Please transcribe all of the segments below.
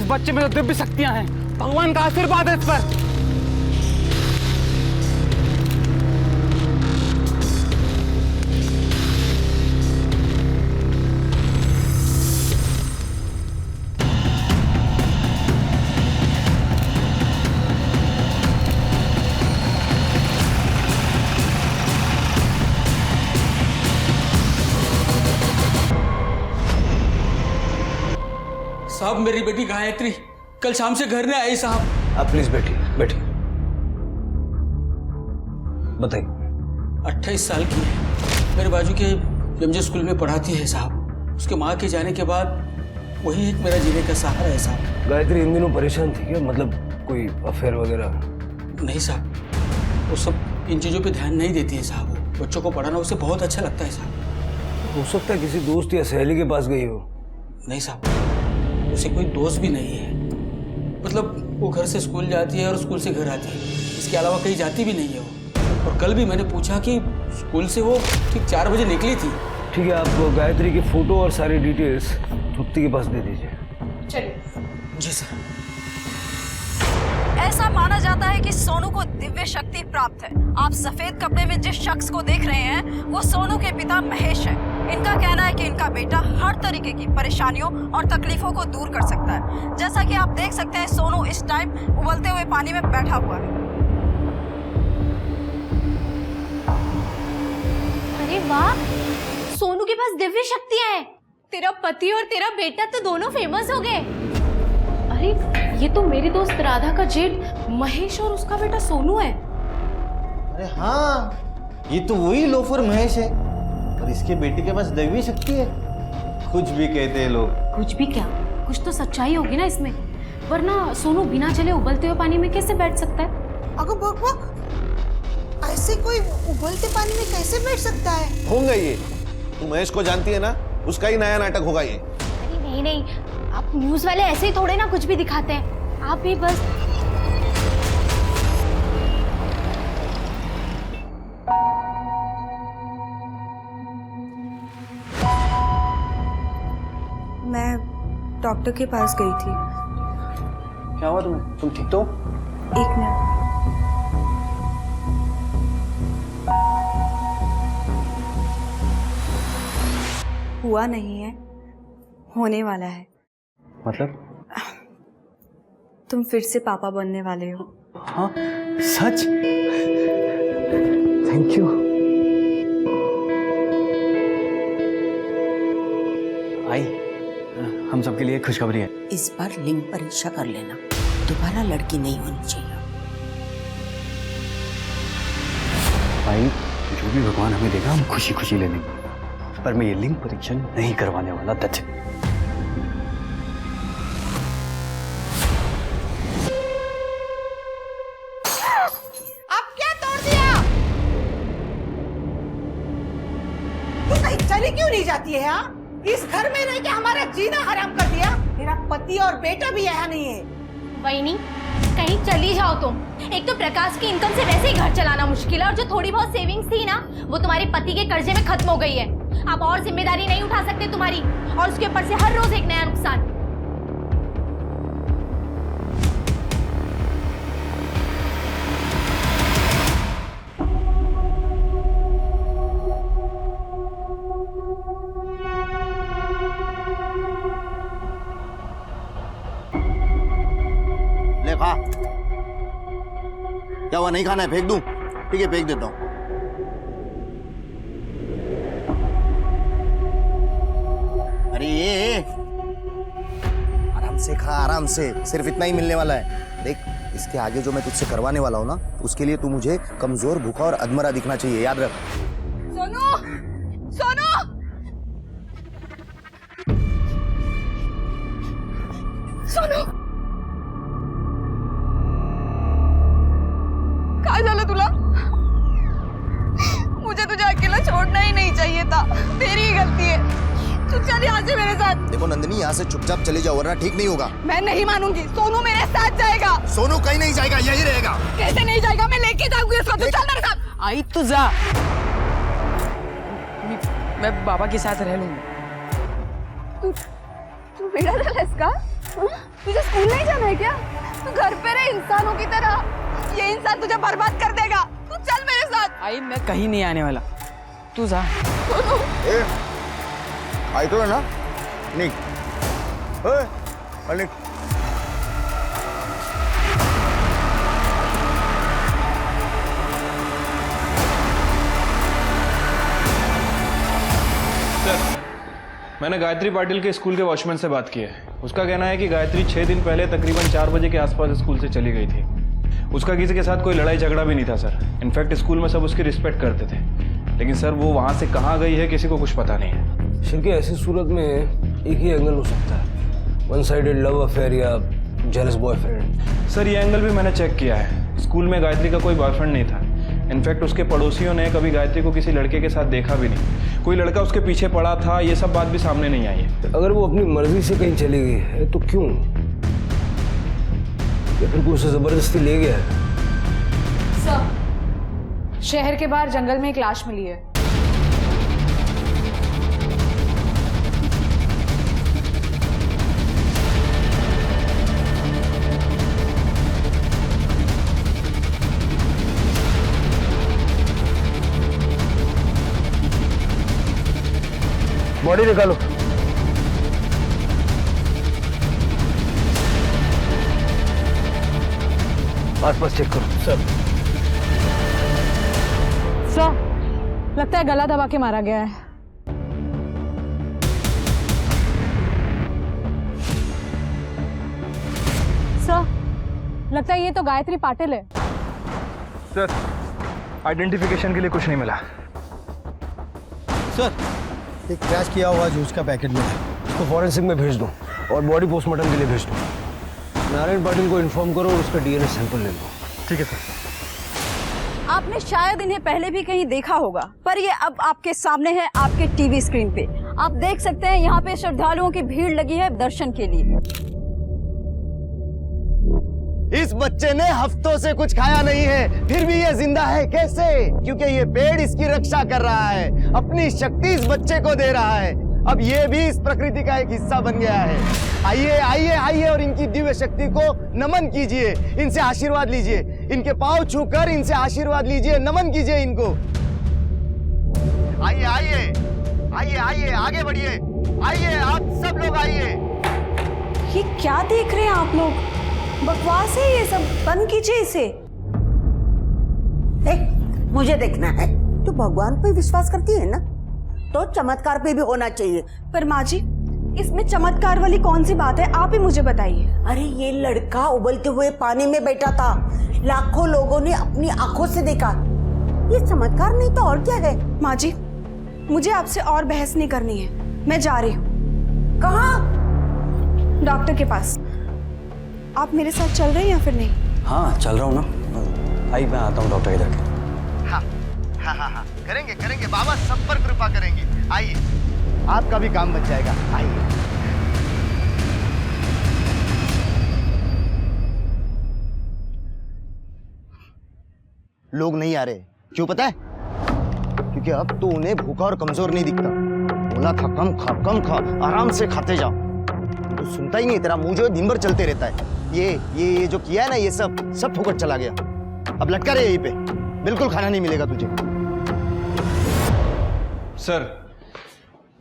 इस बच्चे में तो दिव्य शक्तियां हैं, भगवान का आशीर्वाद है इस पर। साहब मेरी बेटी गायत्री कल शाम से घर नहीं आई साहब। आप प्लीज बैठिए बैठिए, बताइए। 28 साल की है, मेरे बाजू के एमजे स्कूल में पढ़ाती है साहब। उसके माँ के जाने के बाद वही एक मेरा जीने का सहारा है साहब। गायत्री इन दिनों परेशान थी क्या? मतलब कोई अफेयर वगैरह? नहीं साहब, वो सब इन चीज़ों पे ध्यान नहीं देती है साहब। वो बच्चों को पढ़ाना उसे बहुत अच्छा लगता है साहब। हो सकता है किसी दोस्त या सहेली के पास गई हो। नहीं साहब, उसे कोई दोस्त भी नहीं है। मतलब वो घर से स्कूल जाती है और स्कूल से घर आती है, इसके अलावा कहीं जाती भी नहीं है वो। और कल भी मैंने पूछा कि स्कूल से वो ठीक 4 बजे निकली थी। ठीक है, आप गायत्री की फोटो और सारी डिटेल्स तृप्ति के पास दे दीजिए। चलिए। जी सर। ऐसा माना जाता है कि सोनू को दिव्य शक्ति प्राप्त है। आप सफेद कपड़े में जिस शख्स को देख रहे हैं वो सोनू के पिता महेश है। इनका कहना है कि इनका बेटा हर तरीके की परेशानियों और तकलीफों को दूर कर सकता है। जैसा कि आप देख सकते हैं सोनू इस टाइम उबलते हुए पानी में बैठा हुआ है। अरे वाह, सोनू के पास दिव्य शक्तियां हैं। तेरा पति और तेरा बेटा तो दोनों फेमस हो गए। अरे ये तो मेरी दोस्त राधा का जेठ महेश और उसका बेटा सोनू है। अरे हाँ, ये तो वही लोफर महेश है और इसके बेटे के पास दैवीय शक्ति है। कुछ भी कहते हैं लोग। कुछ भी क्या, कुछ तो सच्चाई होगी ना इसमें, वरना सोनू बिना चले उबलते हुए पानी में कैसे बैठ सकता है? अगर बक ऐसे कोई उबलते पानी में कैसे बैठ सकता है? होगा ये, तू महेश को जानती है ना, उसका ही नया नाटक होगा ये। अरे नहीं नहीं, आप न्यूज वाले ऐसे ही थोड़े ना कुछ भी दिखाते हैं, आप भी बस। मैं डॉक्टर के पास गई थी। क्या हुआ तुम्हें? तुम ठीक तो? एक मिनट। हुआ नहीं है, होने वाला है। मतलब? तुम फिर से पापा बनने वाले हो। हाँ सच? Thank you. आई, हम सबके लिए खुशखबरी है। इस बार लिंग परीक्षा कर लेना, दोबारा लड़की नहीं होनी चाहिए। भाई जो भी भगवान हमें देगा हम खुशी खुशी ले लेंगे, पर मैं ये लिंग परीक्षण नहीं करवाने वाला। दच अब क्या तोड़ दिया? तू कहीं चली क्यों नहीं जाती है? हाँ, इस घर में रह के हमारा जीना हराम कर दिया। मेरा पति और बेटा भी यहाँ नहीं है। वहीनी, कहीं चली जाओ तुम। एक तो प्रकाश की इनकम से वैसे ही घर चलाना मुश्किल है, और जो थोड़ी बहुत सेविंग्स थी ना वो तुम्हारे पति के कर्जे में खत्म हो गई है। अब और जिम्मेदारी नहीं उठा सकते तुम्हारी, और उसके ऊपर से हर रोज एक नया नुकसान। ले खा। क्या हुआ, नहीं खाना है? फेंक दूं? ठीक है, फेंक देता हूं। अरे ये आराम से खा, आराम से। सिर्फ इतना ही मिलने वाला है। देख, इसके आगे जो मैं तुझसे करवाने वाला हूं ना, उसके लिए तू मुझे कमजोर, भूखा और अधमरा दिखना चाहिए, याद रख। सोनू, सोनू, सोनू, काय झालं तुला? मुझे तुझे अकेला छोड़ना ही नहीं चाहिए था, तेरी ही गलती है। तू चल यहाँ से मेरे साथ। देखो नंदिनी, यहाँ से चुपचाप चले जाओ वरना ठीक नहीं होगा। मैं नहीं मानूंगी, सोनू मेरे साथ जाएगा। सोनू कहीं नहीं जाएगा, यही रहेगा। कैसे नहीं जाएगा? मैं लेके जाऊंगी उसको। तू चल मेरे साथ। आई तो जा, मैं बाबा के साथ रह लूंगा। तू बेड़ा डाला इसका? तुझे स्कूल नहीं जाना है क्या? तू घर पे रहे इंसानों की तरह। ये इंसान तुझे बर्बाद कर देगा। तू चल मेरे साथ। आई मैं कहीं नहीं आने वाला, तू जा। ए, आई तो है ना? निक, निक। मैंने गायत्री पाटिल के स्कूल के वॉचमैन से बात की है। उसका कहना है कि गायत्री 6 दिन पहले तकरीबन 4 बजे के आसपास स्कूल से चली गई थी। उसका किसी के साथ कोई लड़ाई झगड़ा भी नहीं था सर। इनफैक्ट स्कूल में सब उसकी रिस्पेक्ट करते थे। लेकिन सर वो वहाँ से कहाँ गई है किसी को कुछ पता नहीं है। शिल्के, ऐसी सूरत में एक ही एंगल हो सकता है, वन साइडेड लव अफेयर या जेलस बॉयफ्रेंड। सर ये एंगल भी मैंने चेक किया है। स्कूल में गायत्री का कोई बॉयफ्रेंड नहीं था। इनफैक्ट उसके पड़ोसियों ने कभी गायत्री को किसी लड़के के साथ देखा भी नहीं। कोई लड़का उसके पीछे पड़ा था, ये सब बात भी सामने नहीं आई है। अगर वो अपनी मर्जी से कहीं चली गई है तो क्यों? या फिर कोई उसे जबरदस्ती ले गया है? सर, शहर के बाहर जंगल में एक लाश मिली है। बॉडी निकालो। आसपास चेक करो। सर, लगता है गला दबा के मारा गया है। सर, लगता है ये तो गायत्री पाटिल है। सर आइडेंटिफिकेशन के लिए कुछ नहीं मिला। सर, एक क्रैश किया हुआ जूस का पैकेट मिला, उसको फॉरेंसिक में भेज दो और बॉडी पोस्टमार्टम के लिए भेज दो। नारायण पाटिल को इन्फॉर्म करो और उसका डीएनए सैंपल ले लो। ठीक है सर। आपने शायद इन्हें पहले भी कहीं देखा होगा, पर ये अब आपके सामने है, आपके टीवी स्क्रीन पे। आप देख सकते हैं यहाँ पे श्रद्धालुओं की भीड़ लगी है दर्शन के लिए। इस बच्चे ने हफ्तों से कुछ खाया नहीं है, फिर भी ये जिंदा है। कैसे? क्योंकि ये पेड़ इसकी रक्षा कर रहा है, अपनी शक्ति इस बच्चे को दे रहा है। अब ये भी इस प्रकृति का एक हिस्सा बन गया है। आइए आइए आइए और इनकी दिव्य शक्ति को नमन कीजिए, इनसे आशीर्वाद लीजिए, इनके पांव छूकर इनसे आशीर्वाद लीजिए, नमन कीजिए इनको। आइए आइए आइए आइए, आगे बढ़िए, आइए आप सब लोग आइए। ये क्या देख रहे हैं आप लोग? बकवास है ये सब, बंद कीजिए इसे। देख, मुझे देखना है। तू भगवान पे विश्वास करती है ना, तो चमत्कार पे भी होना चाहिए। पर माँ जी, इसमें चमत्कार वाली कौन सी बात है? आप ही मुझे बताइए। अरे ये लड़का उबलते हुए पानी में बैठा था, लाखों लोगों ने अपनी आंखों से देखा। ये चमत्कार नहीं तो और क्या है? माँ जी, मुझे आपसे और बहस नहीं करनी है, मैं जा रही हूँ। कहाँ? डॉक्टर के पास। आप मेरे साथ चल रहे हैं या फिर नहीं? हाँ चल रहा हूँ ना। आई मैं आता हूँ डॉक्टर इधर। हाँ हाँ हाँ हाँ, करेंगे करेंगे, बाबा सब पर कृपा करेंगे। आइए, आपका भी काम बच जाएगा। आइए। लोग नहीं आ रहे, क्यों पता है? क्योंकि अब तो उन्हें भूखा और कमजोर नहीं दिखता। बोला था कम खा, आराम से खाते जाओ। तो सुनता ही नहीं, तेरा मुंह जो है दिन भर चलते रहता है। ये जो किया है ना, ये सब फुकट चला गया। अब लटका रहे यहीं पे, बिल्कुल खाना नहीं मिलेगा तुझे। सर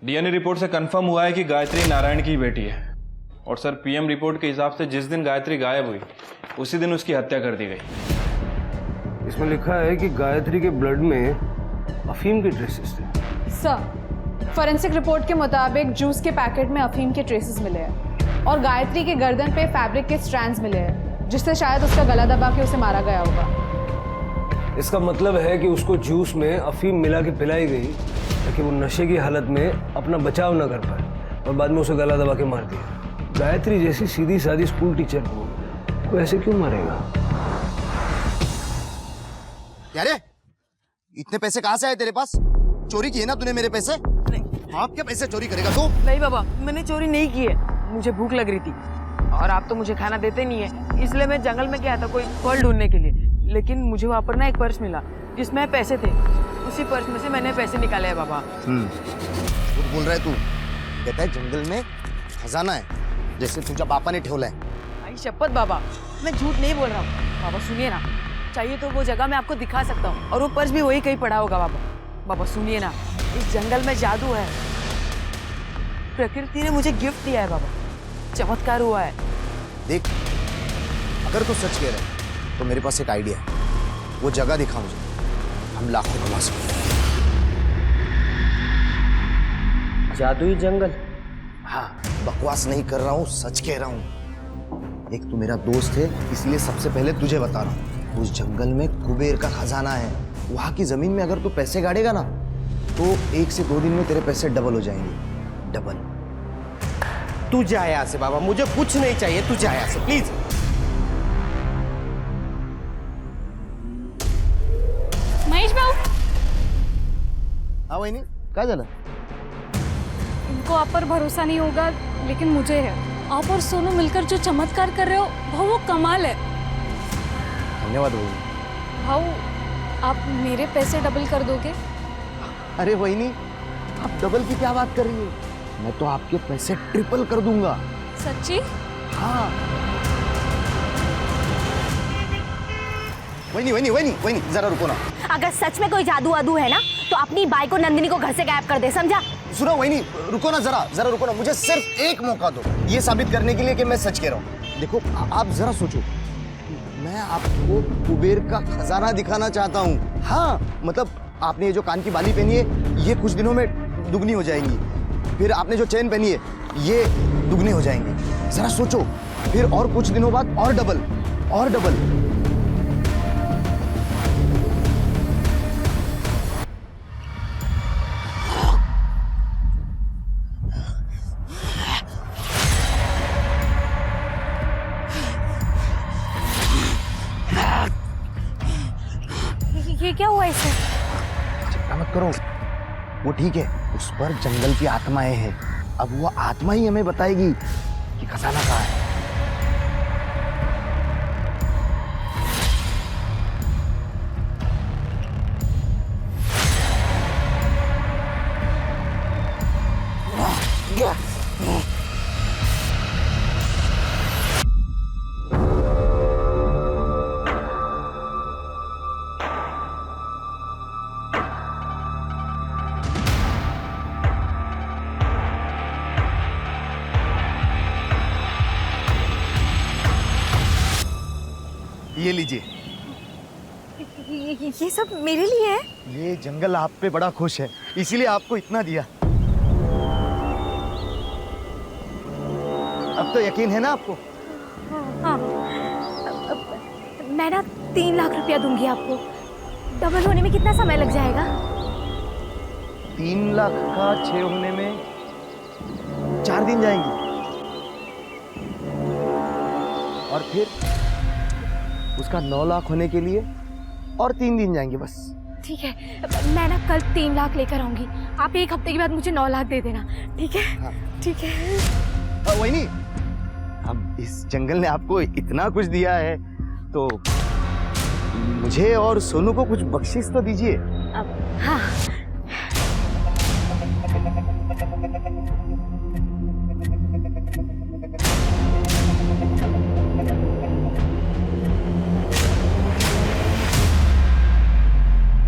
डीएनए रिपोर्ट से कंफर्म हुआ है कि गायत्री नारायण की बेटी है। और सर पीएम रिपोर्ट के हिसाब से जिस दिन गायत्री गायब हुई उसी दिन उसकी हत्या कर दी गई। इसमें लिखा है कि गायत्री के ब्लड में अफीम के ट्रेसेस थे। सर, फॉरेंसिक रिपोर्ट के मुताबिक जूस के पैकेट में अफीम के ट्रेसेस मिले हैं और गायत्री के गर्दन पे फैब्रिक के स्ट्रैंड्स मिले हैं, जिससे शायद उसका गला दबा के उसे मारा गया होगा। इसका मतलब है कि उसको जूस में अफीम मिला के पिलाई गई ताकि वो नशे की हालत में अपना बचाव न कर पाए और बाद में उसे गला दबा के मार दिया। गायत्री जैसी सीधी सादी स्कूल टीचर को ऐसे क्यों मारेगा? यार इतने पैसे कहाँ से आए तेरे पास? चोरी किए ना तूने मेरे पैसे? नहीं। आप क्या पैसे चोरी करेगा तू? नहीं बाबा, मैंने चोरी नहीं की है, मुझे भूख लग रही थी और आप तो मुझे खाना देते नहीं है, इसलिए मैं जंगल में गया था कोई फल ढूंढने के लिए। लेकिन मुझे वहाँ पर ना एक पर्स मिला जिसमें पैसे थे, उसी पर्स में से मैंने पैसे निकाले हैं बाबा। झूठ बोल रहा है तू। कहता है जंगल में खजाना है, जैसे तुझ्या बापाने ठेवला है। भाई शपथ बाबा, मैं झूठ नहीं बोल रहा हूँ। बाबा सुनिए ना, चाहिए तो वो जगह मैं आपको दिखा सकता हूँ, और वो पर्स भी वही कहीं पड़ा होगा बाबा। बाबा सुनिए ना, इस जंगल में जादू है, प्रकृति ने मुझे गिफ्ट दिया है बाबा, चमत्कार हुआ है। देख, अगर तू सच कह रहा है तो मेरे पास एक आइडिया है। वो जगह दिखा मुझे, हम लाखों कमा सकते हैं। जादुई जंगल? हाँ, बकवास नहीं कर रहा हूँ, सच कह रहा हूँ। एक तू मेरा दोस्त है, इसलिए सबसे पहले तुझे बता रहा हूँ। उस जंगल में कुबेर का खजाना है। वहां की जमीन में अगर तू पैसे गाड़ेगा ना, तो 1 से 2 दिन में तेरे पैसे डबल हो जाएंगे। डबल। तू जा यहाँ से बाबा, मुझे कुछ नहीं चाहिए, तू जा यहाँ से प्लीज। महेश बाबू, हाँ वही नहीं, क्या झालं? इनको आप पर भरोसा नहीं होगा, लेकिन मुझे है। आप और सोनू मिलकर जो चमत्कार कर रहे हो वो कमाल है। धन्यवाद भाई। भाऊ, आप मेरे पैसे डबल कर दोगे? अरे वही नहीं, आप डबल की क्या बात कर रही है? मैं तो आपके पैसे ट्रिपल कर दूंगा। सच्ची? हाँ। वही नहीं, जरा रुको ना। अगर सच में कोई जादू वादू है ना, तो अपनी बाइक को नंदिनी को घर से गायब कर दे, समझा? सुनो वही नहीं, रुको ना, जरा रुको ना, मुझे सिर्फ एक मौका दो, ये साबित करने के लिए कि मैं सच कह रहा हूँ। देखो, आप जरा सोचो, मैं आपको कुबेर का खजाना दिखाना चाहता हूँ। हाँ, मतलब आपने ये जो कान की बाली पहनी है, ये कुछ दिनों में दुगनी हो जाएंगी। फिर आपने जो चेन पहनी है, ये दुगनी हो जाएंगी। जरा सोचो, फिर और कुछ दिनों बाद और डबल। ये क्या हुआ इसे? चिंता मत करो, वो ठीक है। उस पर जंगल की आत्माएं हैं। अब वो आत्मा ही हमें बताएगी कि खजाना कहाँ है। ये लीजिए। ये सब मेरे लिए है? ये जंगल आप पे बड़ा खुश है, इसीलिए आपको इतना दिया। अब तो यकीन है ना आपको? हाँ। मैं ना 3 लाख रुपया दूंगी आपको। डबल होने में कितना समय लग जाएगा? 3 लाख का 6 होने में 4 दिन जाएंगे, और फिर उसका 9 लाख होने के लिए और 3 दिन जाएंगे बस। ठीक है, मैं ना कल 3 लाख लेकर आऊंगी। आप 1 हफ्ते के बाद मुझे 9 लाख दे देना, ठीक है? हाँ। ठीक है। वही नहीं, अब इस जंगल ने आपको इतना कुछ दिया है, तो मुझे और सोनू को कुछ बख्शिश तो दीजिए। हाँ।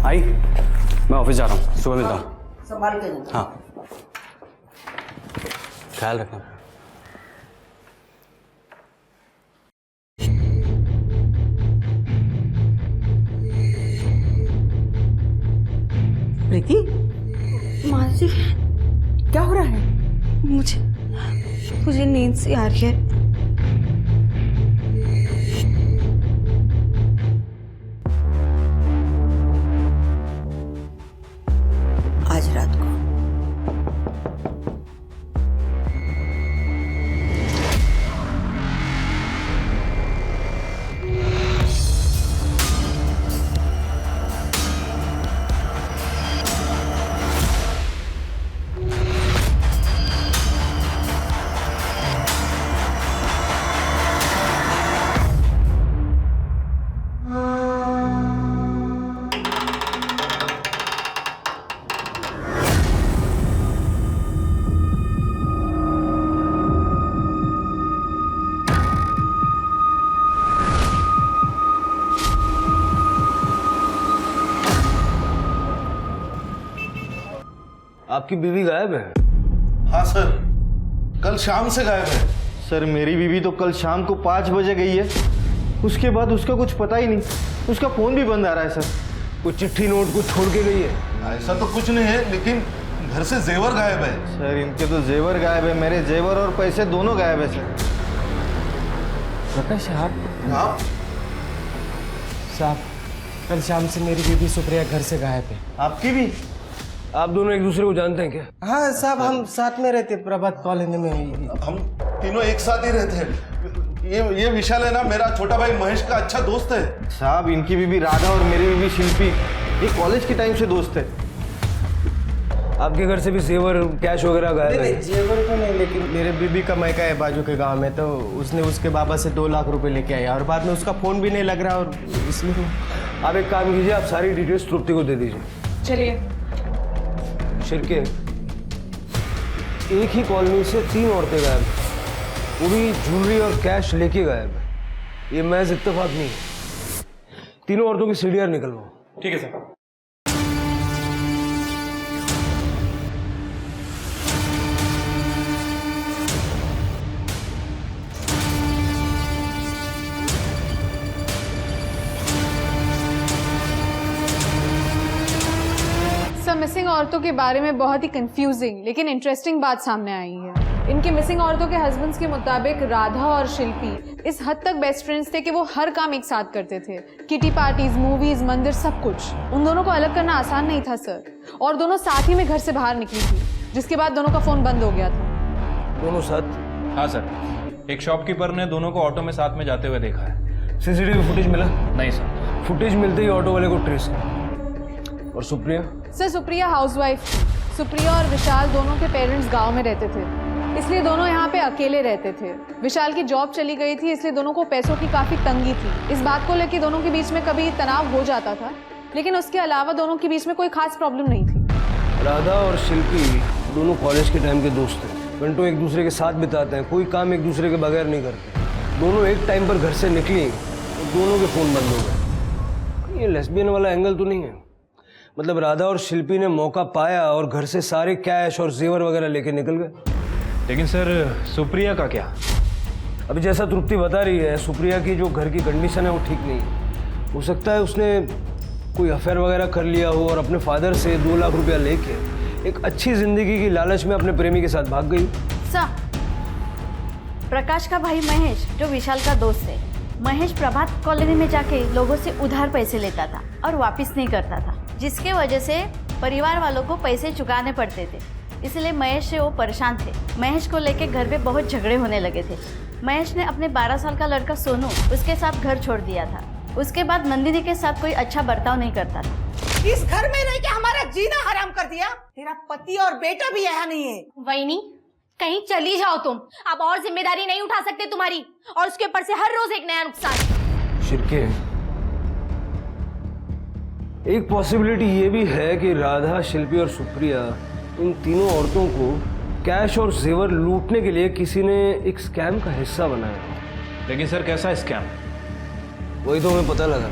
आई, मैं ऑफिस जा रहा हूँ, सुबह मिलता हूँ। संभाल के जाना। हाँ, ख्याल रखना। प्रीति, मानसी, क्या हो रहा है? मुझे नींद सी आ रही है। आज रात को आपकी बीवी गायब है। हाँ सर, कल शाम से गायब है। सर मेरी बीवी तो कल शाम को 5 बजे गई है, उसके बाद उसका कुछ पता ही नहीं, उसका फ़ोन भी बंद आ रहा है सर। कोई चिट्ठी नोट कुछ छोड़ के गई है? ऐसा तो कुछ नहीं है, लेकिन घर से जेवर गायब है। सर इनके तो जेवर गायब है, मेरे जेवर और पैसे दोनों गायब है सर। प्रकाश आप? हाँ साहब, कल शाम से मेरी बीबी सुप्रिया घर से गायब है। आपकी भी? आप दोनों एक दूसरे को जानते हैं क्या? हाँ साहब, हम साथ में रहते, प्रभात कॉलोनी में हुई थी। हम तीनों एक साथ ही रहते हैं। ये विशाल है ना, मेरा छोटा भाई महेश का अच्छा दोस्त है। साहब इनकी बीबी राधा और मेरी बीबी शिल्पी ये कॉलेज के टाइम से दोस्त है। आपके घर से भी जेवर कैश वगैरह गायब है? जेवर तो नहीं, लेकिन मेरे बीबी का मैका है बाजू के गांव में, तो उसने उसके बाबा से 2 लाख रुपए लेके आया और बाद में उसका फोन भी नहीं लग रहा, और इसलिए आप एक काम कीजिए, आप सारी डिटेल्स तृप्ति को दे दीजिए। चलिए। शिरके, एक ही कॉलोनी से 3 औरतें गायब, वो भी ज्वेलरी और कैश लेके गायब। ये महज इत्तेफाक नहीं है। तीनों औरतों की सीढ़ियां निकलवाओ। ठीक है सर। मिसिंग औरतों के बारे में बहुत ही कंफ्यूजिंग लेकिन इंटरेस्टिंग बात सामने आई है। इनके मिसिंग औरतों के हस्बैंड्स के मुताबिक राधा और शिल्पी इस हद तक बेस्ट फ्रेंड्स थे कि वो हर काम एक साथ करते थे। किटी पार्टीज, मूवीज, मंदिर, सब कुछ। उन दोनों को अलग करना आसान नहीं था सर, और दोनों साथ ही में घर से बाहर निकली थी, जिसके बाद दोनों का फोन बंद हो गया था। दोनों साथ? हाँ सर, एक शॉपकीपर ने दोनों को ऑटो में साथ में जाते हुए देखा है। सीसीटीवी फुटेज मिला? नहीं सर। फुटेज मिलते ही ऑटो वाले को ट्रेस किया। और सुप्रिया? सर सुप्रिया हाउसवाइफ थी। सुप्रिया और विशाल दोनों के पेरेंट्स गांव में रहते थे, इसलिए दोनों यहाँ पे अकेले रहते थे। विशाल की जॉब चली गई थी, इसलिए दोनों को पैसों की काफ़ी तंगी थी। इस बात को लेकर दोनों के बीच में कभी तनाव हो जाता था, लेकिन उसके अलावा दोनों के बीच में कोई खास प्रॉब्लम नहीं थी। राधा और शिल्पी दोनों कॉलेज के टाइम के दोस्त हैं, घंटों एक दूसरे के साथ बिताते हैं, कोई काम एक दूसरे के बगैर नहीं करते। दोनों एक टाइम पर घर से निकली तो दोनों के फ़ोन बंद हो गए। ये लेस्बियन वाला एंगल तो नहीं है? मतलब राधा और शिल्पी ने मौका पाया और घर से सारे कैश और जेवर वगैरह लेके निकल गए। लेकिन सर सुप्रिया का क्या? अभी जैसा तृप्ति बता रही है, सुप्रिया की जो घर की कंडीशन है वो ठीक नहीं है। हो सकता है उसने कोई अफेयर वगैरह कर लिया हो और अपने फादर से 2 लाख रुपया लेके एक अच्छी जिंदगी की लालच में अपने प्रेमी के साथ भाग गई। सर, प्रकाश का भाई महेश जो विशाल का दोस्त है, महेश प्रभात कॉलोनी में जाके लोगों से उधार पैसे लेता था और वापस नहीं करता था, जिसके वजह से परिवार वालों को पैसे चुकाने पड़ते थे। इसलिए महेश से वो परेशान थे। महेश को लेके घर पे बहुत झगड़े होने लगे थे। महेश ने अपने 12 साल का लड़का सोनू उसके साथ घर छोड़ दिया था। उसके बाद नंदिनी के साथ कोई अच्छा बर्ताव नहीं करता था। इस घर में रह के हमारा जीना हराम कर दिया। तेरा पति और बेटा भी यहाँ नहीं है। वहीनी, कहीं चली जाओ तुम, अब और जिम्मेदारी नहीं उठा सकते तुम्हारी, और उसके ऊपर से हर रोज एक नया नुकसान। शिरके, एक पॉसिबिलिटी ये भी है कि राधा, शिल्पी और सुप्रिया इन तीनों औरतों को कैश और जेवर लूटने के लिए किसी ने एक स्कैम का हिस्सा बनाया। लेकिन सर कैसा स्कैम? वही तो हमें पता लगा।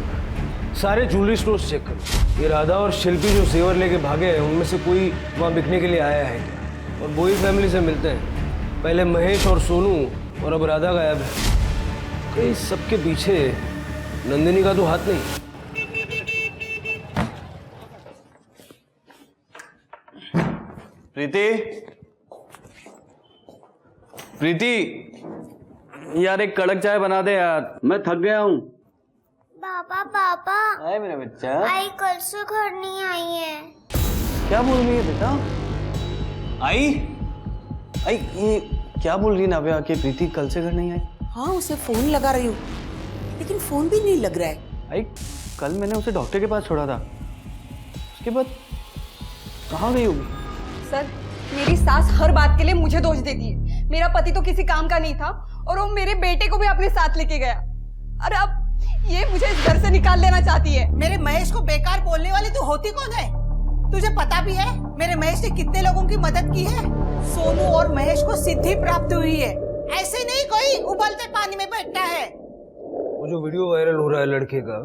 सारे ज्वेलरी स्टोर्स चेक करो। ये राधा और शिल्पी जो जेवर लेके भागे हैं, उनमें से कोई वहाँ बिकने के लिए आया है क्या? और वही फैमिली से मिलते हैं। पहले महेश और सोनू, और अब राधा गायब है। कहीं सबके पीछे नंदिनी का तो हाथ नहीं? प्रीति, प्रीति, यार एक कड़क चाय बना दे यार, मैं थक गया हूँ। पापा आए मेरा बच्चा। आई कल से घर नहीं आई है। क्या बोल रही है बेटा? आई ये क्या बोल रही है नाव्या कि प्रीति कल से घर नहीं आई? हाँ, उसे फोन लगा रही हूँ, लेकिन फोन भी नहीं लग रहा है। आई कल मैंने उसे डॉक्टर के पास छोड़ा था, उसके बाद कहाँ गई होगी? सर, मेरी सास हर बात के लिए मुझे दोष देती है। मेरा पति तो किसी काम का नहीं था और वो मेरे बेटे को भी अपने साथ लेके गया। अरे अब ये मुझे इस घर से निकाल लेना चाहती है। मेरे महेश को बेकार बोलने वाली तू होती कौन है? तुझे पता भी है मेरे महेश ने कितने लोगों की मदद की है? सोनू और महेश को सिद्धि प्राप्त हुई है। ऐसे नहीं कोई उबलते पानी में बैठता है। वो जो वीडियो वायरल हो रहा है लड़के का,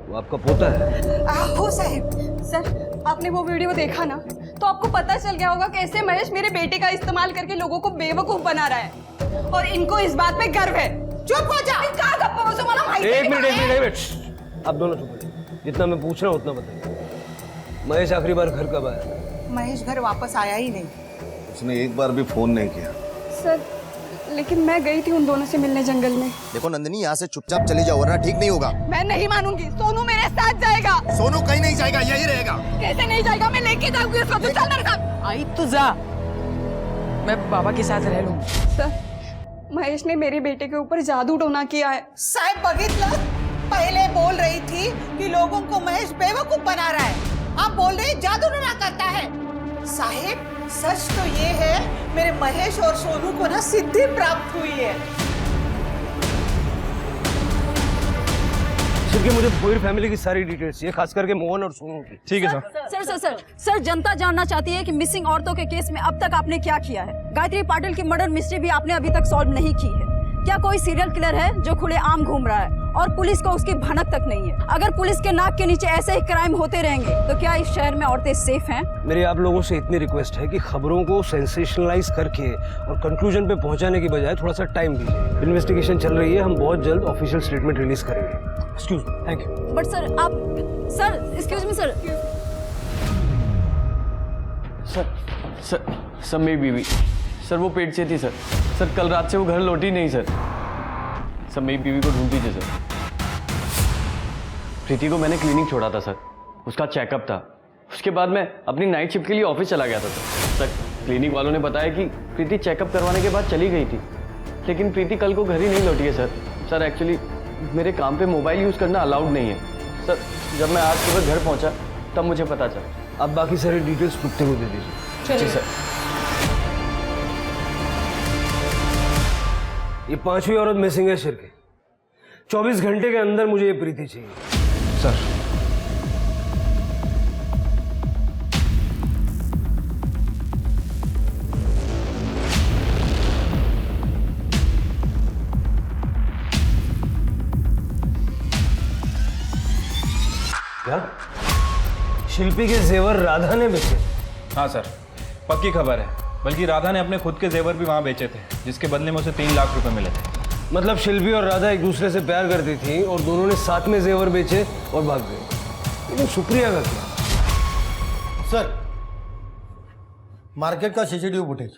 वो आपका पोता है? हो साहब। सर, आपने वो वीडियो देखा ना? तो आपको पता चल गया होगा कैसे महेश मेरे बेटे का इस्तेमाल करके लोगों को बेवकूफ बना रहा है और इनको इस बात पे गर्व है। चुप हो जा। कहाँ गप्पा बसो मला माहिती एक आहे मिनट एक का? मिनट एक मिनट, आप दोनों चुप हो जाइए। जितना मैं पूछ रहा हूँ उतना बताइए। महेश आखिरी बार घर कब आया? महेश घर वापस आया ही नहीं। उसने एक बार भी फोन नहीं किया। सर लेकिन मैं गई थी उन दोनों से मिलने जंगल में। देखो नंदिनी, यहाँ से चुपचाप चली जाओ वरना ठीक नहीं होगा। मैं नहीं मानूंगी, सोनू मेरे साथ जाएगा। सोनू कहीं नहीं जाएगा, यही रहेगा। कैसे नहीं जाएगा? मैं लेके जाऊंगी उसको। तू चल मेरे साथ। आई तो जा, मैं बाबा के साथ रह लूंगी। सर महेश ने मेरे बेटे के ऊपर जादू टोना किया है। साहब बघितलं, पहले बोल रही थी कि लोगों को महेश बेवकूफ बना रहा है, आप बोल रहे जादू टोना करता है। साहेब सच तो ये है, मेरे महेश और सोनू को ना सिद्धि प्राप्त हुई है। सिर्फ मुझे पूरी फैमिली की सारी डिटेल्स चाहिए, खास करके मोहन और सोनू की। ठीक है sir. Sir sir sir sir जनता जानना चाहती है कि मिसिंग औरतों के केस में अब तक आपने क्या किया है। गायत्री पाटिल की मर्डर मिस्ट्री भी आपने अभी तक सॉल्व नहीं की है। क्या कोई सीरियल किलर है जो खुले आम घूम रहा है और पुलिस को उसकी भनक तक नहीं है? अगर पुलिस के नाक के नीचे ऐसे ही क्राइम होते रहेंगे तो क्या इस शहर में औरतें सेफ हैं? मेरी आप लोगों से इतनी रिक्वेस्ट है कि खबरों को सेंसेशनलाइज करके और कंक्लूजन पे पहुंचाने की बजाय थोड़ा सा टाइम दीजिए। इन्वेस्टिगेशन चल रही है, हम बहुत जल्द ऑफिशियल स्टेटमेंट रिलीज करेंगे। Excuse me, thank you. But sir आप sir excuse me sir. Sir मेरी बीवी सर वो पेट से थी सर कल रात से वो घर लौटी नहीं सर मेरी बीवी को ढूंढ दीजिए सर। प्रीति को मैंने क्लिनिक छोड़ा था सर, उसका चेकअप था, उसके बाद मैं अपनी नाइट शिफ्ट के लिए ऑफिस चला गया था सर। क्लिनिक वालों ने बताया कि प्रीति चेकअप करवाने के बाद चली गई थी, लेकिन प्रीति कल को घर ही नहीं लौटी है सर एक्चुअली मेरे काम पे मोबाइल यूज़ करना अलाउड नहीं है सर। जब मैं आज सुबह घर पहुंचा तब मुझे पता चला। आप बाकी सारी डिटेल्स कुत्ते को दे दीजिए। जी सर। ये पांचवी औरत मिसिंग है शिर के। 24 घंटे के अंदर मुझे ये प्रीति चाहिए सर। क्या शिल्पी के जेवर राधा ने बेचे? हाँ सर, पक्की खबर है। बल्कि राधा ने अपने खुद के जेवर भी वहाँ बेचे थे, जिसके बदले में उसे 3 लाख रुपए मिले थे। मतलब शिल्पी और राधा एक दूसरे से प्यार करती थी और दोनों ने साथ में जेवर बेचे और भाग गए। लेकिन सुप्रिया का क्या? सर मार्केट का सीसीटीवी फुटेज।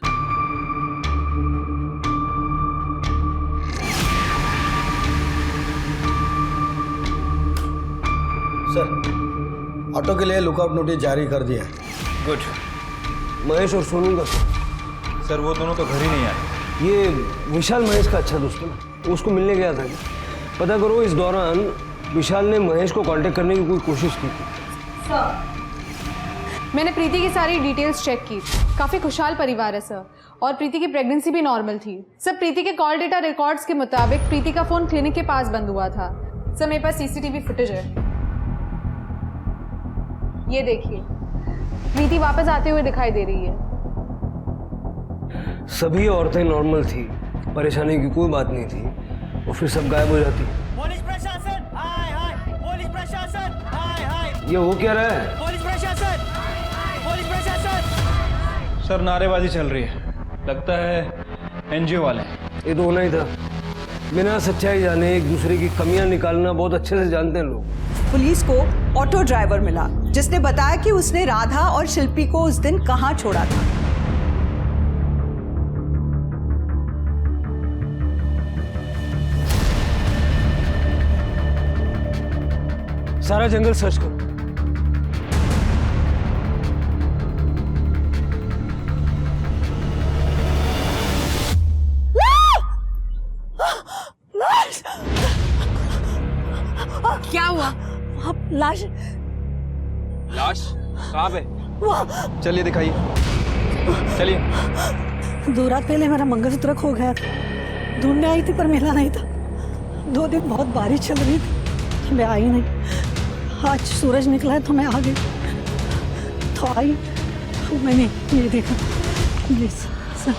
सर ऑटो के लिए लुकआउट नोटिस जारी कर दिया है। गुड। महेश और सोनू का सर वो दोनों तो घर ही नहीं आए। ये विशाल महेश का अच्छा दोस्त है ना, उसको मिलने गया था क्या? पता करो इस दौरान विशाल ने महेश को कांटेक्ट करने की कोई कोशिश की थी। मैंने प्रीति की सारी डिटेल्स चेक की, काफ़ी खुशहाल परिवार है सर, और प्रीति की प्रेगनेंसी भी नॉर्मल थी सर। प्रीति के कॉल डेटा रिकॉर्ड्स के मुताबिक प्रीति का फ़ोन क्लिनिक के पास बंद हुआ था सर। मेरे पास सीसीटीवी फुटेज है, ये देखिए। प्रीति वापस आते हुए दिखाई दे रही है। सभी औरतें नॉर्मल थी, परेशानी की कोई बात नहीं थी, और फिर सब गायब हो जाती। पुलिस प्रशासन हाय हाय, पुलिस प्रशासन हाय हाय, ये वो क्या रहा है? पुलिस प्रशासन, पुलिस प्रशासन। सर नारेबाजी चल रही है, लगता है एनजीओ वाले। ये तो होना ही था। बिना सच्चाई जाने एक दूसरे की कमियां निकालना बहुत अच्छे से जानते हैं लोग। पुलिस को ऑटो ड्राइवर मिला जिसने बताया कि उसने राधा और शिल्पी को उस दिन कहाँ छोड़ा था। सारा जंगल सर्च करो। क्या हुआ? लाश कहाँ पे? चलिए दिखाइए, चलिए। 2 रात पहले मेरा मंगलसूत्र खो गया था, ढूंढने आई थी पर मिला नहीं था। 2 दिन बहुत बारिश चल रही थी तो मैं आई नहीं। आज सूरज निकला है तो मैं आ गई, तो आई तो मैंने ये देखा। Please sir.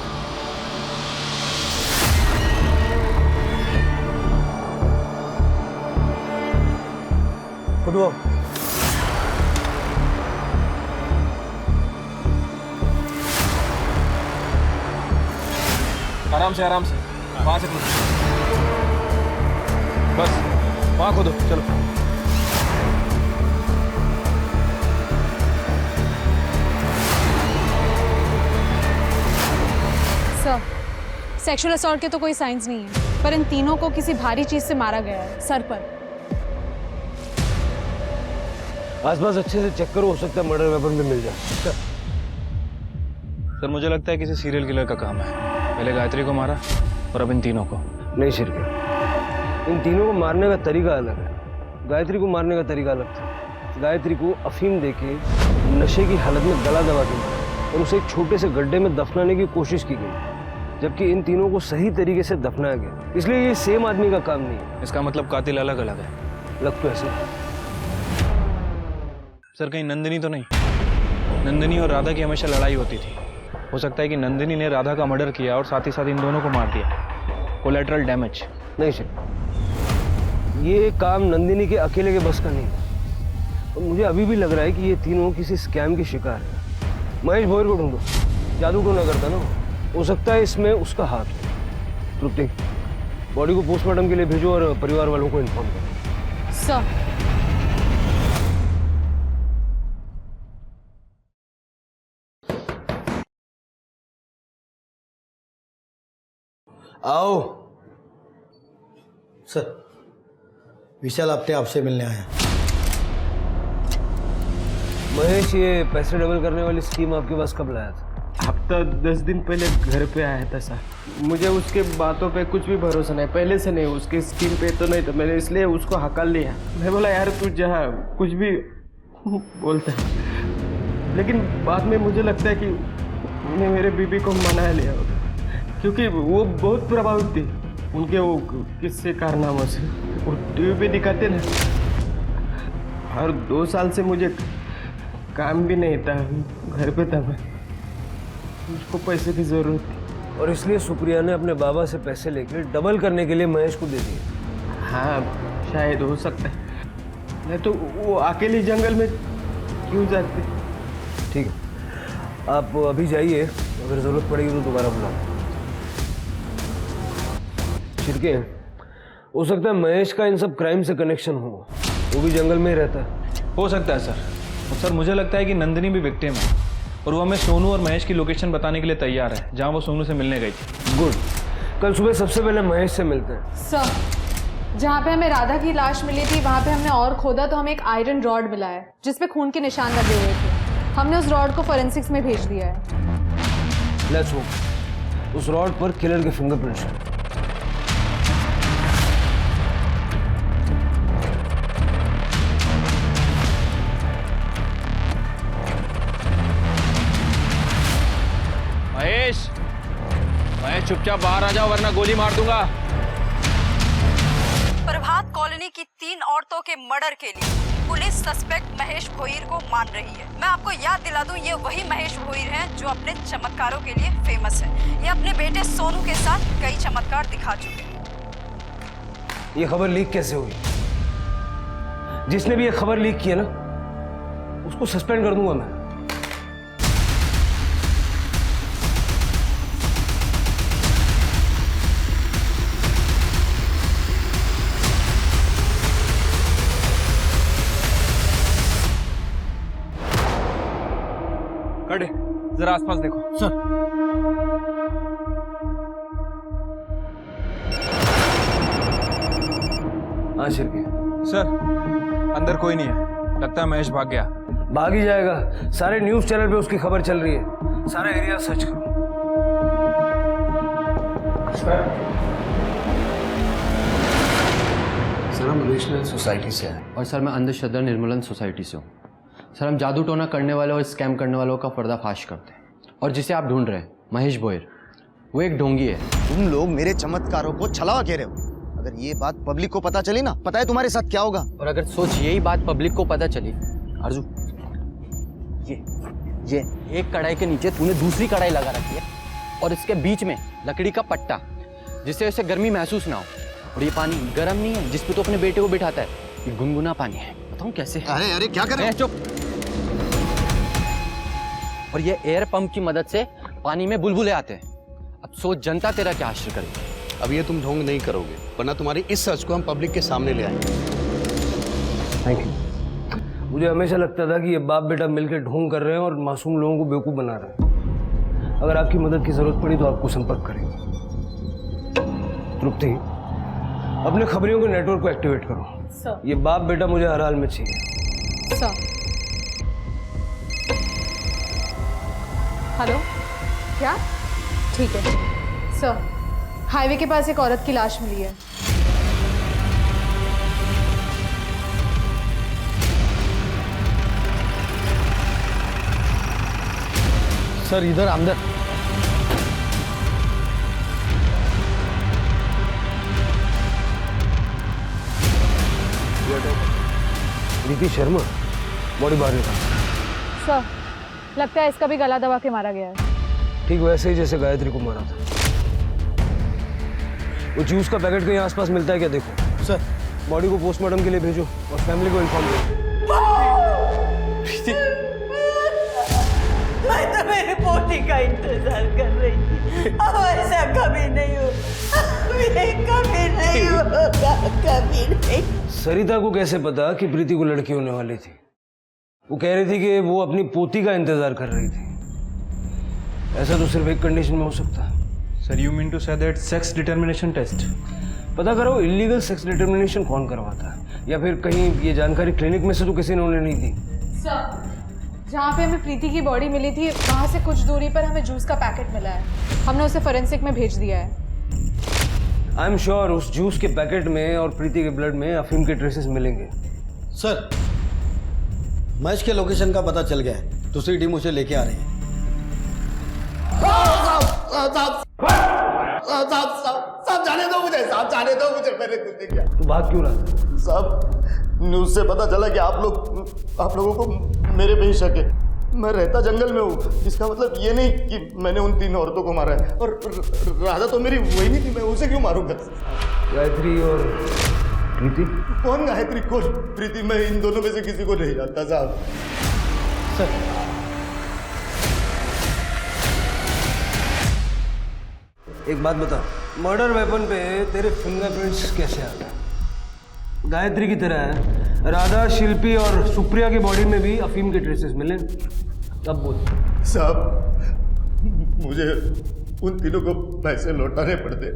आराम से वहां से खोदो। बस वहां खोदो, चलो। सर, सेक्सुअल असॉल्ट के तो कोई साइंस नहीं है, पर इन तीनों को किसी भारी चीज से मारा गया है, सर पर। आसपास अच्छे से चेक करो, हो सकता है मर्डर वेपन भी मिल जाए। सर मुझे लगता है किसी सीरियल किलर का काम है। पहले गायत्री को मारा और अब इन तीनों को। नहीं शिरके, इन तीनों को मारने का तरीका अलग है। गायत्री को मारने का तरीका अलग था। गायत्री को अफीम देके नशे की हालत में गला दबा के मारा और उसे एक छोटे से गड्ढे में दफनाने की कोशिश की गई, जबकि इन तीनों को सही तरीके से दफनाया गया। इसलिए ये सेम आदमी का काम नहीं है। इसका मतलब कातिल अलग अलग है। लग तो ऐसे। सर कहीं नंदिनी तो नहीं? नंदिनी और राधा की हमेशा लड़ाई होती थी। हो सकता है कि नंदिनी ने राधा का मर्डर किया और साथ ही साथ इन दोनों को मार दिया। Collateral damage. नहीं सर, ये काम नंदिनी के अकेले के बस का नहीं है। और मुझे अभी भी लग रहा है कि ये तीनों किसी स्कैम के शिकार हैं। महेश भोयर को ढूंढो, जादू टोना करता ना, हो सकता है इसमें उसका हाथ हो। तृप्ति, बॉडी को पोस्टमार्टम के लिए भेजो और परिवार वालों को इन्फॉर्म करो। सर, आओ सर, विशाल अपने आपसे मिलने आया। महेश, ये पैसे डबल करने वाली स्कीम आपके पास कब लाया था? हफ्ता 10 दिन पहले घर पे आया था सर। मुझे उसके बातों पे कुछ भी भरोसा नहीं, पहले से नहीं। उसकी स्कीम पे तो नहीं, तो मैंने इसलिए उसको हकल लिया। मैं बोला यार तू जहाँ कुछ भी बोलता है, लेकिन बाद में मुझे लगता है कि मैंने मेरे बीबी को मना लिया होगा, क्योंकि वो बहुत प्रभावित थी उनके वो किस्से कारनामों से। वो टीवी पे दिखाते ना। और 2 साल से मुझे काम भी नहीं था, घर पे था मैं। मुझको पैसे की जरूरत थी और इसलिए सुप्रिया ने अपने बाबा से पैसे लेकर डबल करने के लिए महेश को दे दिए। हाँ शायद हो सकता है, नहीं तो वो अकेले जंगल में क्यों जाते। ठीक है, आप अभी जाइए, अगर जरूरत पड़ेगी तो दोबारा बुलाओ। छिड़के, हो सकता है महेश का इन सब क्राइम से कनेक्शन हो, वो भी जंगल में ही रहता है। हो सकता है सर। और सर मुझे लगता है कि नंदिनी भी विक्टिम है और वो हमें सोनू और महेश की लोकेशन बताने के लिए तैयार है, जहां वो सोनू से मिलने गई थी। गुड, कल सुबह सबसे पहले महेश से मिलते हैं। सर, जहाँ पे हमें राधा की लाश मिली थी वहाँ पे हमने और खोदा तो हमें एक आयरन रॉड मिला है जिसपे खून के निशान लगे हुए थे। हमने उस रॉड को फोरेंसिक्स में भेज दिया है। लेट्स होप उस रॉड पर किलर के फिंगरप्रिंट्स हैं। महेश चुपचाप बाहर आ जाओ वरना गोली मार दूंगा। प्रभात कॉलोनी की 3 औरतों के मर्डर के लिए पुलिस सस्पेक्ट महेश भोईर को मान रही है। मैं आपको याद दिला दूं, ये वही महेश भोईर हैं जो अपने चमत्कारों के लिए फेमस है। ये अपने बेटे सोनू के साथ कई चमत्कार दिखा चुके हैं। ये खबर लीक कैसे हुई? जिसने भी ये खबर लीक की है ना, उसको सस्पेंड कर दूंगा मैं। कटे, जरा आसपास देखो। सर, हाँ शिरके। सर, अंदर कोई नहीं है, लगता है महेश भाग गया। भाग ही जाएगा, सारे न्यूज चैनल पे उसकी खबर चल रही है। सारा एरिया सर्च करो। सर, हम रिलेशनल सोसाइटी से आए और सर मैं अंधश्रद्धा निर्मूलन सोसाइटी से हूँ। सर, हम जादू टोना करने वाले और स्कैम करने वालों का पर्दाफाश करते हैं। और जिसे आप ढूंढ रहे हैं महेश भोयर, वो एक ढोंगी है। तुम लोग मेरे चमत्कारों को छलावा कह रहे हो। अगर ये बात पब्लिक को पता चली ना, पता है तुम्हारे साथ क्या होगा? और अगर सोच यही बात पब्लिक को पता चली, अर्जू, ये एक कढ़ाई के नीचे तूने दूसरी कढ़ाई लगा रखी है और इसके बीच में लकड़ी का पट्टा, जिससे उसे गर्मी महसूस ना हो। और ये पानी गर्म नहीं है जिस पे तो अपने बेटे को बिठाता है, ये गुनगुना पानी है। बताऊं कैसे? अरे अरे क्या कर रहे हो? चुप। और ये एयर पंप की मदद से पानी में बुलबुले आते हैं। अब सोच जनता तेरा क्या आश्रय करेगी। अब ये तुम ढोंग नहीं करोगे, वरना तुम्हारी इस सच को हम पब्लिक के सामने ले आएंगे। Thank you. मुझे हमेशा लगता था कि ये बाप बेटा मिलकर ढोंग कर रहे हैं और मासूम लोगों को बेवकूफ़ बना रहे हैं। अगर आपकी मदद की जरूरत पड़ी तो आपको संपर्क करें। तृप्ति, अपने खबरियों के नेटवर्क को एक्टिवेट करो। सर। ये बाप बेटा मुझे हर हाल में चाहिए। सर। हेलो, क्या? ठीक है सर। हाईवे के पास एक औरत की लाश मिली है। सर इधर अंदर। प्रीति शर्मा बॉडी बाहर निकाल। सर, लगता है इसका भी गला दबा के मारा गया है। ठीक वैसे ही जैसे गायत्री को मारा था। वो जूस का पैकेट कहीं आसपास मिलता है क्या देखो। सर बॉडी को पोस्टमार्टम के लिए भेजो और फैमिली को इन्फॉर्म करो। मैं तो मेरी पोती का इंतजार कर रही थी। अब ऐसा कभी नहीं हो, कभी नहीं होगा, कभी नहीं। सरिता को कैसे पता कि प्रीति को लड़की होने वाली थी? वो कह रही थी कि वो अपनी पोती का इंतजार कर रही थी। ऐसा तो सिर्फ एक कंडीशन में हो सकता है। Sir you mean to say that sex determination test? पता करो इलीगल सेक्स डिटर्मिनेशन कौन करवाता है, या फिर कहीं ये जानकारी क्लिनिक में से तो किसी ने उन्हें नहीं दी। सर, जहाँ पे हमें प्रीति की बॉडी मिली थी वहाँ से कुछ दूरी पर हमें जूस का पैकेट मिला है। हमने उसे फोरेंसिक में भेज दिया है। आई एम श्योर उस जूस के पैकेट में और प्रीति के ब्लड में अफीम के ट्रेसेस मिलेंगे। सर मैच के लोकेशन का पता चल गया है, दूसरी टीम उसे लेके आ रही है। साहब जाने दो मुझे, साहब जाने दो मुझे, मैंने कुछ नहीं किया। तू भाग क्यों रहा था? साहब न्यूज़ से पता चला कि आप लोगों को मेरे पे ही शक है। मैं रहता जंगल में हूँ, इसका मतलब ये नहीं कि मैंने उन 3 औरतों को मारा है। और राधा तो मेरी वही नहीं थी, मैं उसे क्यों मारूंगा? गायत्री और प्रीति? कौन गायत्री कौन प्रीति? मैं इन दोनों में से किसी को नहीं जानता साहब। सर एक बात बता, मर्डर वेपन पे तेरे फिंगरप्रिंट्स कैसे आ गए? गायत्री की तरह है, राधा, शिल्पी और सुप्रिया की बॉडी में भी अफीम के ट्रेसेस मिले। अब बोल साहब, मुझे उन तीनों को पैसे लौटाने पड़ते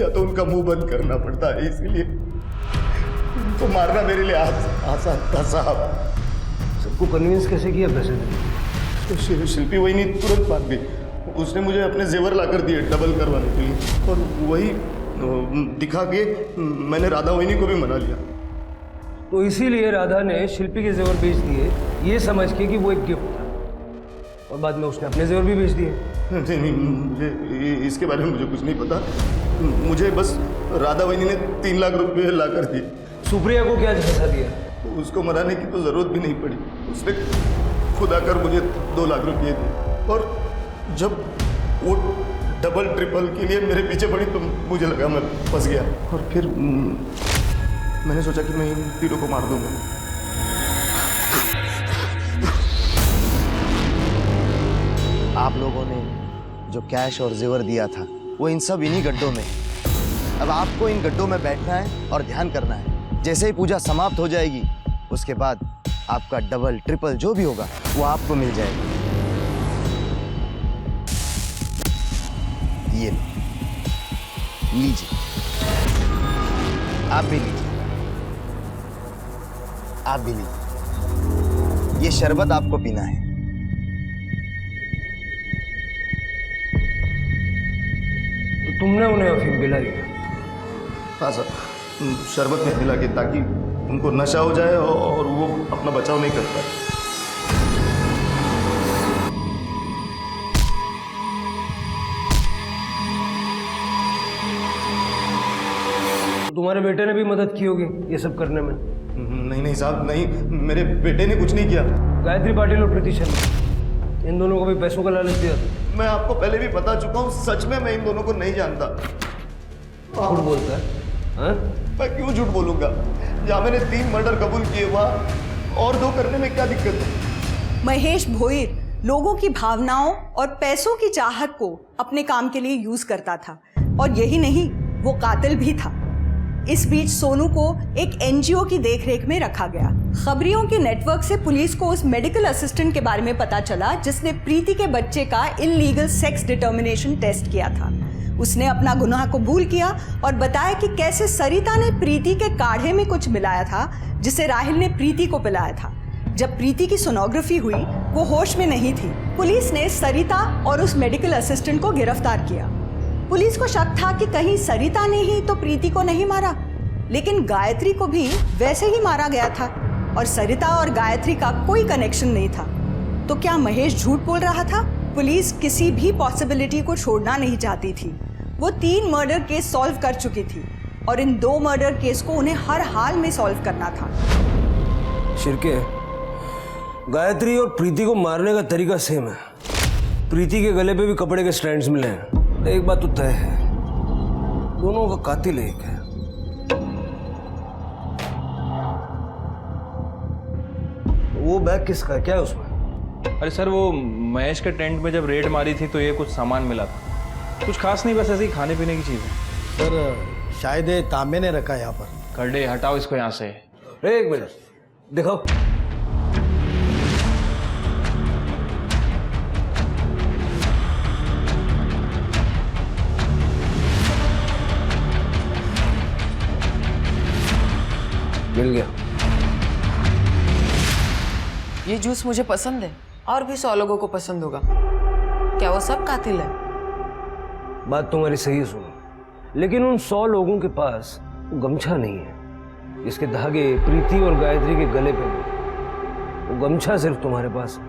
या तो उनका मुंह बंद करना पड़ता है, इसीलिए उनको मारना मेरे लिए आसान था साहब। सबको कन्विंस कैसे किया पैसे देने? तो शिल्पी वही नहीं तुरंत मान गई। उसने मुझे अपने जेवर लाकर दिए डबल करवाने के लिए, और वही दिखा के मैंने राधा वहीनी को भी मना लिया। तो इसीलिए राधा ने शिल्पी के जेवर बेच दिए, ये समझ के कि वो एक गिफ्ट था, और बाद में उसने अपने जेवर भी बेच दिए। नहीं, मुझे इसके बारे में मुझे कुछ नहीं पता। मुझे बस राधा वहीनी ने 3 लाख रुपए ला कर दिए। सुप्रिया को क्या झंसा दिया? उसको मनाने की तो जरूरत भी नहीं पड़ी, उसने खुद आकर मुझे 2 लाख रुपये दिए। और जब वो डबल ट्रिपल के लिए मेरे पीछे पड़ी तो मुझे लगा मैं फंस गया, और फिर मैंने सोचा कि मैं इन तीनों को मार दूंगा। आप लोगों ने जो कैश और जेवर दिया था वो इन सब इन्हीं गड्ढों में है। अब आपको इन गड्ढों में बैठना है और ध्यान करना है। जैसे ही पूजा समाप्त हो जाएगी उसके बाद आपका डबल ट्रिपल जो भी होगा वो आपको मिल जाएगा। ये लीजिए, आप भी लीजिए, आप भी लीजिए। ये शरबत आपको पीना है। तो तुमने उन्हें अफीम पिलाई? हाँ सर, शरबत में मिला के ताकि उनको नशा हो जाए और वो अपना बचाव नहीं कर पाए। तुम्हारे बेटे ने भी मदद की होगी ये सब करने में? नहीं साहब, नहीं, मेरे बेटे ने कुछ नहीं किया। गायत्री पाटिल और प्रीति शर्मा, इन दोनों को भी पैसों का लालच दिया था। मैं आपको पहले भी बता चुका हूँ, सच में मैं इन दोनों को नहीं जानता। झूठ बोलता है? मैं क्यों झूठ बोलूंगा? जहाँ मैंने 3 मर्डर कबूल किए, वहाँ और 2 करने में क्या दिक्कत है? महेश भोईर लोगों की भावनाओं और पैसों की चाहत को अपने काम के लिए यूज करता था। और यही नहीं, वो कातिल भी था। इस बीच सोनू को एक एनजीओ की देखरेख में रखा गया। खबरियों के नेटवर्क से पुलिस को उस मेडिकल असिस्टेंट के बारे में पता चला जिसने प्रीति के बच्चे का इल्लीगल सेक्स डिटर्मिनेशन टेस्ट किया था। उसने अपना गुनाह कबूल किया और बताया कि कैसे सरिता ने प्रीति के काढ़े में कुछ मिलाया था जिसे राहिल ने प्रीति को पिलाया था। जब प्रीति की सोनोग्राफी हुई, वो होश में नहीं थी। पुलिस ने सरिता और उस मेडिकल असिस्टेंट को गिरफ्तार किया। पुलिस को शक था कि कहीं सरिता ने ही तो प्रीति को नहीं मारा, लेकिन गायत्री को भी वैसे ही मारा गया था और सरिता और गायत्री का कोई कनेक्शन नहीं था। तो क्या महेश झूठ बोल रहा था? पुलिस किसी भी पॉसिबिलिटी को छोड़ना नहीं चाहती थी। वो 3 मर्डर केस सॉल्व कर चुकी थी और इन 2 मर्डर केस को उन्हें हर हाल में सॉल्व करना था। शिरके, गायत्री और प्रीति को मारने का तरीका सेम है। प्रीति के गले पे भी कपड़े के स्ट्रैंड्स मिले हैं। एक बात तो तय है, दोनों का कातिल एक है। वो बैग किसका है? क्या है उसमें? अरे सर, वो महेश के टेंट में जब रेड मारी थी तो ये कुछ सामान मिला था। कुछ खास नहीं, बस ऐसे ही खाने पीने की चीज़ है। सर शायद ये तांबे ने रखा है यहाँ पर। करडे, हटाओ इसको यहाँ से। एक मिनट, दिखाओ। मिल गया। ये जूस मुझे पसंद है और भी 100 लोगों को पसंद होगा। क्या वो सब कातिल है? बात तुम्हारी सही सुनो, लेकिन उन 100 लोगों के पास गमछा नहीं है। इसके धागे प्रीति और गायत्री के गले पे भी। वो गमछा सिर्फ तुम्हारे पास है।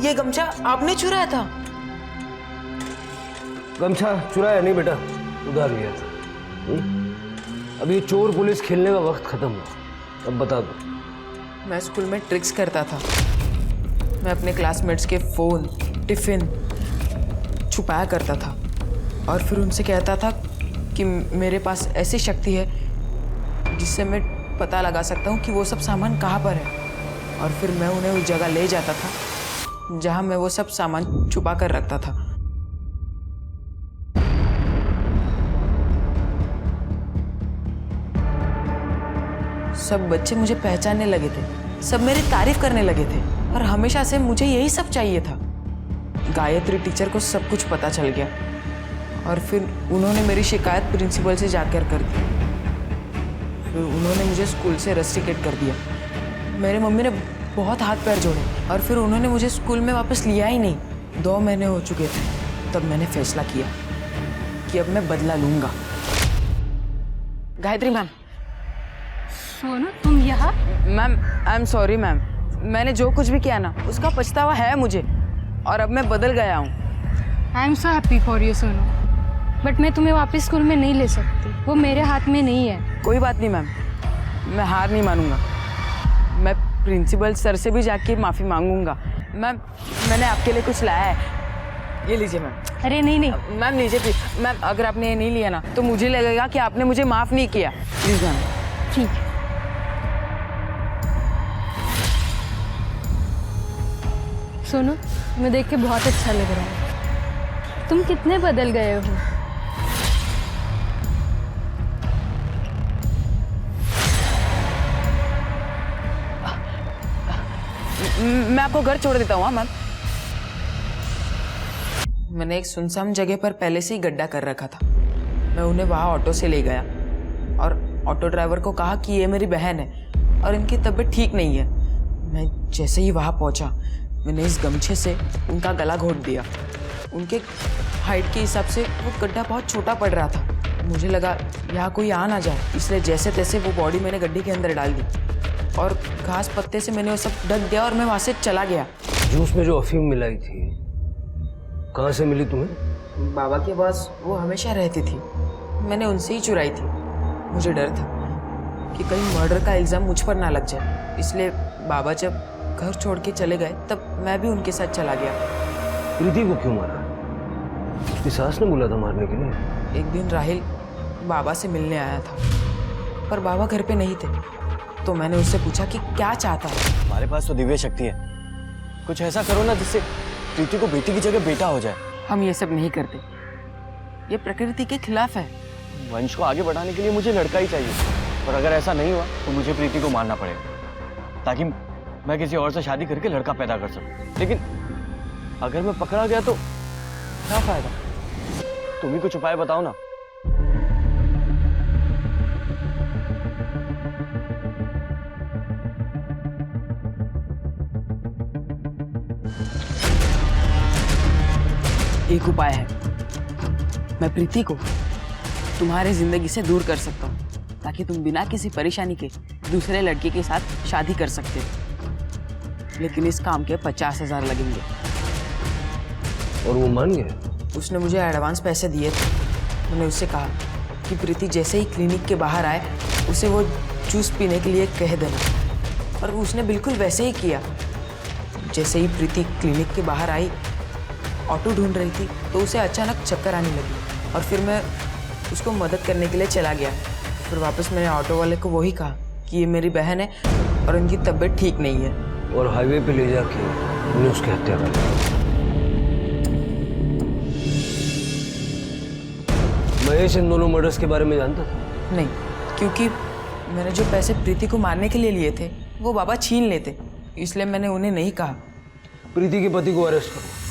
ये गमछा आपने चुराया था? गमछा चुराया नहीं बेटा, उधार लिया था। अब ये चोर पुलिस खेलने का वक्त खत्म हुआ। अब बता दो। मैं स्कूल में ट्रिक्स करता था। मैं अपने क्लासमेट्स के फ़ोन, टिफ़िन छुपाया करता था और फिर उनसे कहता था कि मेरे पास ऐसी शक्ति है जिससे मैं पता लगा सकता हूँ कि वो सब सामान कहाँ पर है। और फिर मैं उन्हें उस जगह ले जाता था जहाँ मैं वो सब सामान छुपा कर रखता था। सब बच्चे मुझे पहचानने लगे थे, सब मेरी तारीफ करने लगे थे और हमेशा से मुझे यही सब चाहिए था। गायत्री टीचर को सब कुछ पता चल गया और फिर उन्होंने मेरी शिकायत प्रिंसिपल से जाकर कर दी। फिर उन्होंने मुझे स्कूल से रस्टिकेट कर दिया। मेरे मम्मी ने बहुत हाथ पैर जोड़े और फिर उन्होंने मुझे स्कूल में वापस लिया ही नहीं। 2 महीने हो चुके थे। तब मैंने फैसला किया कि अब मैं बदला लूंगा। गायत्री मैम। सोनू, तुम यहाँ? Ma'am, I am sorry ma'am. मैंने जो कुछ भी किया ना, उसका पछतावा है मुझे और अब मैं बदल गया हूँ। I am so happy for you Sonu, but मैं तुम्हें वापस स्कूल में नहीं ले सकती। वो मेरे हाथ में नहीं है। कोई बात नहीं मैम, मैं हार नहीं मानूंगा। मैं प्रिंसिपल सर से भी जाके माफ़ी मांगूंगा। मैम, मैंने आपके लिए कुछ लाया है, ये लीजिए मैम। अरे नहीं नहीं मैम, लीजिए प्लीज। मैम, अगर आपने ये नहीं लिया ना तो मुझे लगेगा कि आपने मुझे माफ़ नहीं किया। Please ma'am. ठीक है। सोनू, तुम्हें देख के बहुत अच्छा लग रहा है। तुम कितने बदल गए हो। मैं आपको घर छोड़ देता हूँ मैम। मैंने एक सुनसान जगह पर पहले से ही गड्ढा कर रखा था। मैं उन्हें वहाँ ऑटो से ले गया और ऑटो ड्राइवर को कहा कि ये मेरी बहन है और इनकी तबीयत ठीक नहीं है। मैं जैसे ही वहाँ पहुँचा, मैंने इस गमछे से उनका गला घोट दिया। उनके हाइट के हिसाब से वो गड्ढा बहुत छोटा पड़ रहा था। मुझे लगा यहाँ कोई आ ना जाए, इसलिए जैसे तैसे वो बॉडी मैंने गड्ढे के अंदर डाल दी और घास पत्ते से मैंने वो सब ढक दिया और मैं वहाँ से चला गया। जूस में जो अफीम मिलाई थी, कहाँ से मिली तुम्हें? बाबा के पास वो हमेशा रहती थी। मैंने उनसे ही चुराई थी। मुझे डर था कि कहीं मर्डर का इल्ज़ाम मुझ पर ना लग जाए, इसलिए बाबा जब घर छोड़ के चले गए तब मैं भी उनके साथ चला गया। प्रीति को क्यों मारा? उसकी सास ने बोला था मारने के लिए। एक दिन राहिल बाबा से मिलने आया था, पर बाबा घर पे नहीं थे। तो मैंने उससे पूछा कि क्या चाहता है। हमारे पास तो दिव्य शक्ति है, कुछ ऐसा करो ना जिससे प्रीति को बेटी की जगह बेटा हो जाए। हम ये सब नहीं करते, ये प्रकृति के खिलाफ है। वंश को आगे बढ़ाने के लिए मुझे लड़का ही चाहिए, और अगर ऐसा नहीं हुआ तो मुझे प्रीति को मारना पड़ेगा ताकि मैं किसी और से शादी करके लड़का पैदा कर सकूं। लेकिन अगर मैं पकड़ा गया तो क्या फायदा? तुम ही कुछ उपाय बताओ ना। एक उपाय है, मैं प्रीति को तुम्हारे जिंदगी से दूर कर सकता हूँ ताकि तुम बिना किसी परेशानी के दूसरे लड़के के साथ शादी कर सकते हो। लेकिन इस काम के 50,000 लगेंगे। और वो मान गया? उसने मुझे एडवांस पैसे दिए थे। मैंने उससे कहा कि प्रीति जैसे ही क्लिनिक के बाहर आए उसे वो जूस पीने के लिए कह देना, और उसने बिल्कुल वैसे ही किया। जैसे ही प्रीति क्लिनिक के बाहर आई, ऑटो ढूंढ रही थी तो उसे अचानक चक्कर आने लगी, और फिर मैं उसको मदद करने के लिए चला गया। फिर वापस मैंने ऑटो वाले को वही कहा कि ये मेरी बहन है और उनकी तबीयत ठीक नहीं है। और हाईवे पे ले जाके उन्हें उसकी हत्या कर दी। महेश इन दोनों मर्डर्स के बारे में जानता था? नहीं, क्योंकि मैंने जो पैसे प्रीति को मारने के लिए लिए थे वो बाबा छीन लेते, इसलिए मैंने उन्हें नहीं कहा। प्रीति के पति को अरेस्ट करो।